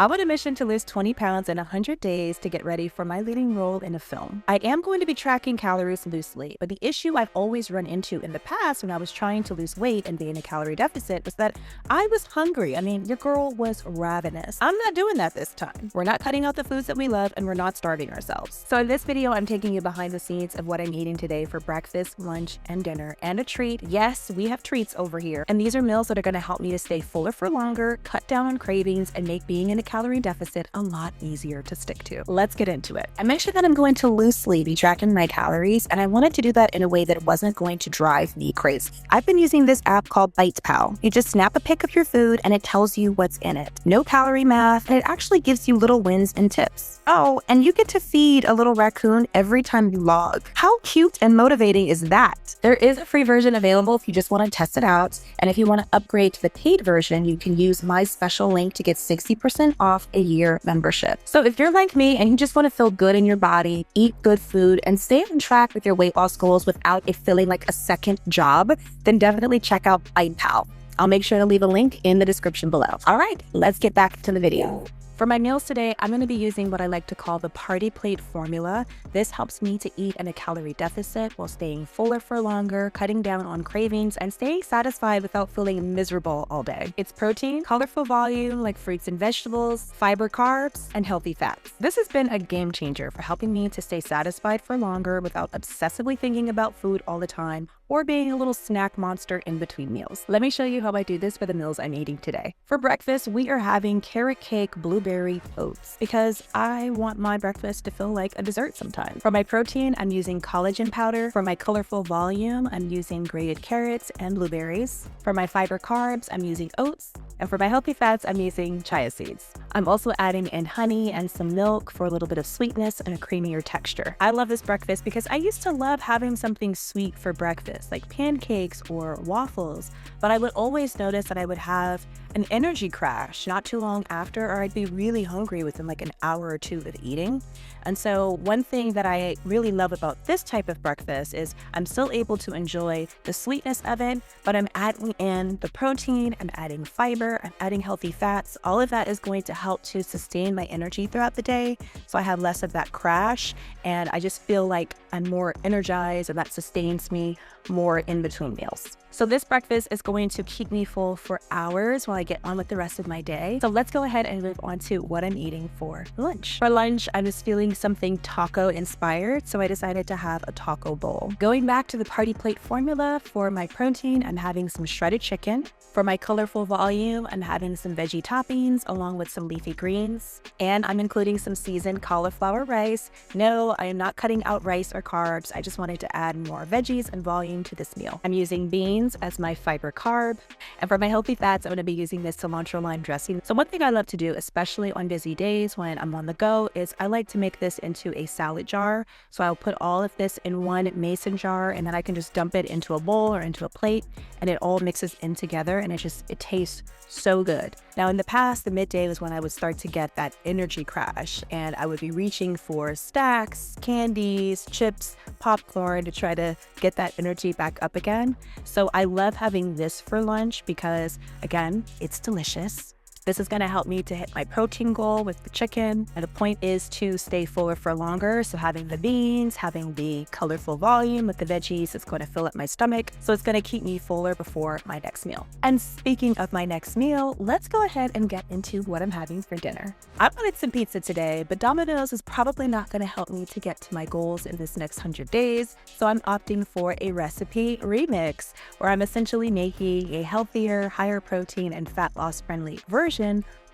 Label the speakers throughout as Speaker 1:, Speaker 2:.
Speaker 1: I'm on a mission to lose 20 pounds in 100 days to get ready for my leading role in a film. I am going to be tracking calories loosely, but the issue I've always run into in the past when I was trying to lose weight and be in a calorie deficit was that I was hungry. I mean, your girl was ravenous. I'm not doing that this time. We're not cutting out the foods that we love, and we're not starving ourselves. So in this video, I'm taking you behind the scenes of what I'm eating today for breakfast, lunch, and dinner, and a treat. Yes, we have treats over here. And these are meals that are going to help me to stay fuller for longer, cut down on cravings, and make being in a calorie deficit a lot easier to stick to. Let's get into it. I mentioned that I'm going to loosely be tracking my calories, and I wanted to do that in a way that wasn't going to drive me crazy. I've been using this app called WhatIEatToLoseWeight. You just snap a pic of your food and it tells you what's in it. No calorie math, and it actually gives you little wins and tips. Oh, and you get to feed a little raccoon every time you log. How cute and motivating is that? There is a free version available if you just want to test it out, and if you want to upgrade to the paid version, you can use my special link to get 60% off a year membership. So if you're like me and you just want to feel good in your body, eat good food, and stay on track with your weight loss goals without it feeling like a second job, then definitely check out WhatIEatToLoseWeight. I'll make sure to leave a link in the description below. All right, let's get back to the video. For my meals today, I'm going to be using what I like to call the party plate formula. This helps me to eat in a calorie deficit while staying fuller for longer, cutting down on cravings, and staying satisfied without feeling miserable all day. It's protein, colorful volume like fruits and vegetables, fiber carbs, and healthy fats. This has been a game changer for helping me to stay satisfied for longer without obsessively thinking about food all the time or being a little snack monster in between meals. Let me show you how I do this for the meals I'm eating today. For breakfast, we are having carrot cake blueberry oats because I want my breakfast to feel like a dessert sometimes. For my protein, I'm using collagen powder. For my colorful volume, I'm using grated carrots and blueberries. For my fiber carbs, I'm using oats. And for my healthy fats, I'm using chia seeds. I'm also adding in honey and some milk for a little bit of sweetness and a creamier texture. I love this breakfast because I used to love having something sweet for breakfast, like pancakes or waffles, but I would always notice that I would have an energy crash not too long after, or I'd be really hungry within like an hour or two of eating. And so one thing that I really love about this type of breakfast is I'm still able to enjoy the sweetness of it, but I'm adding in the protein, I'm adding fiber, I'm adding healthy fats. All of that is going to help to sustain my energy throughout the day, so I have less of that crash, and I just feel like I'm more energized, and that sustains me more in between meals. So this breakfast is going to keep me full for hours while I get on with the rest of my day. So let's go ahead and move on to what I'm eating for lunch. For lunch, I was feeling something taco inspired, so I decided to have a taco bowl. Going back to the party plate formula, for my protein, I'm having some shredded chicken. For my colorful volume, I'm having some veggie toppings along with some leafy greens. And I'm including some seasoned cauliflower rice. No, I am not cutting out rice or carbs. I just wanted to add more veggies and volume to this meal. I'm using beans as my fiber carb. And for my healthy fats, I'm going to be using this cilantro lime dressing. So one thing I love to do, especially on busy days when I'm on the go, is I like to make this into a salad jar. So I'll put all of this in one mason jar, and then I can just dump it into a bowl or into a plate, and it all mixes in together, and it tastes so good. Now in the past, the midday was when I would start to get that energy crash, and I would be reaching for snacks, candies, chips, popcorn to try to get that energy back up again. So I love having this for lunch because, again, it's delicious. This is going to help me to hit my protein goal with the chicken, and the point is to stay fuller for longer. So having the beans, having the colorful volume with the veggies is going to fill up my stomach, so it's going to keep me fuller before my next meal. And speaking of my next meal, let's go ahead and get into what I'm having for dinner. I wanted some pizza today, but Domino's is probably not going to help me to get to my goals in this next 100 days, so I'm opting for a recipe remix, where I'm essentially making a healthier, higher protein and fat loss friendly version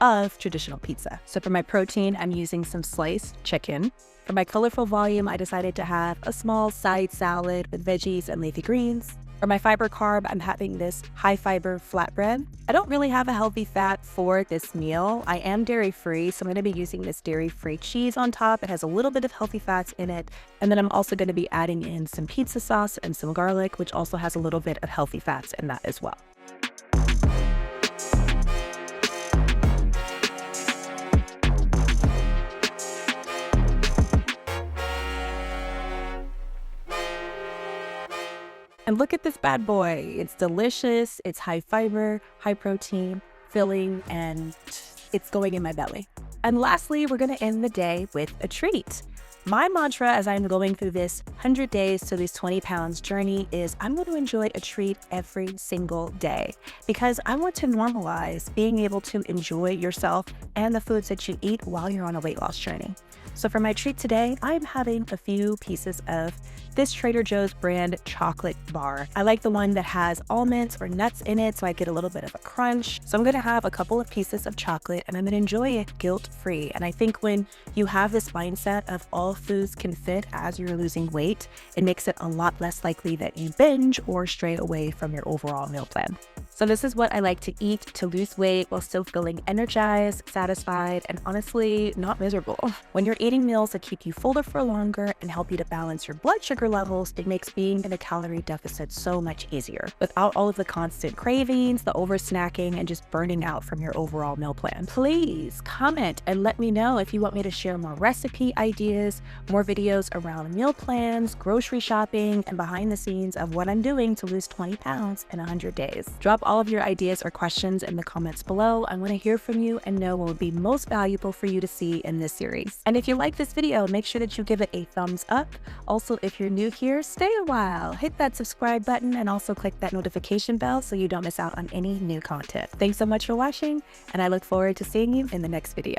Speaker 1: of traditional pizza. So for my protein, I'm using some sliced chicken. For my colorful volume, I decided to have a small side salad with veggies and leafy greens. For my fiber carb, I'm having this high fiber flatbread. I don't really have a healthy fat for this meal. I am dairy free, so I'm going to be using this dairy free cheese on top. It has a little bit of healthy fats in it. And then I'm also going to be adding in some pizza sauce and some garlic, which also has a little bit of healthy fats in that as well. And look at this bad boy. It's delicious, it's high fiber, high protein, filling, and it's going in my belly. And lastly, we're going to end the day with a treat. My mantra as I'm going through this 100 days to lose 20 pounds journey is I'm going to enjoy a treat every single day, because I want to normalize being able to enjoy yourself and the foods that you eat while you're on a weight loss journey. So for my treat today, I'm having a few pieces of this Trader Joe's brand chocolate bar. I like the one that has almonds or nuts in it, so I get a little bit of a crunch. So I'm gonna have a couple of pieces of chocolate and I'm gonna enjoy it guilt-free. And I think when you have this mindset of all foods can fit as you're losing weight, it makes it a lot less likely that you binge or stray away from your overall meal plan. So this is what I like to eat to lose weight while still feeling energized, satisfied, and honestly not miserable. When you're eating meals that keep you fuller for longer and help you to balance your blood sugar levels, it makes being in a calorie deficit so much easier without all of the constant cravings, the over snacking, and just burning out from your overall meal plan. Please comment and let me know if you want me to share more recipe ideas, more videos around meal plans, grocery shopping, and behind the scenes of what I'm doing to lose 20 pounds in 100 days. Drop all of your ideas or questions in the comments below. I want to hear from you and know what would be most valuable for you to see in this series. And if you like this video, make sure that you give it a thumbs up. Also, if you're new here, stay a while, hit that subscribe button, and also click that notification bell so you don't miss out on any new content. Thanks so much for watching, and I look forward to seeing you in the next video.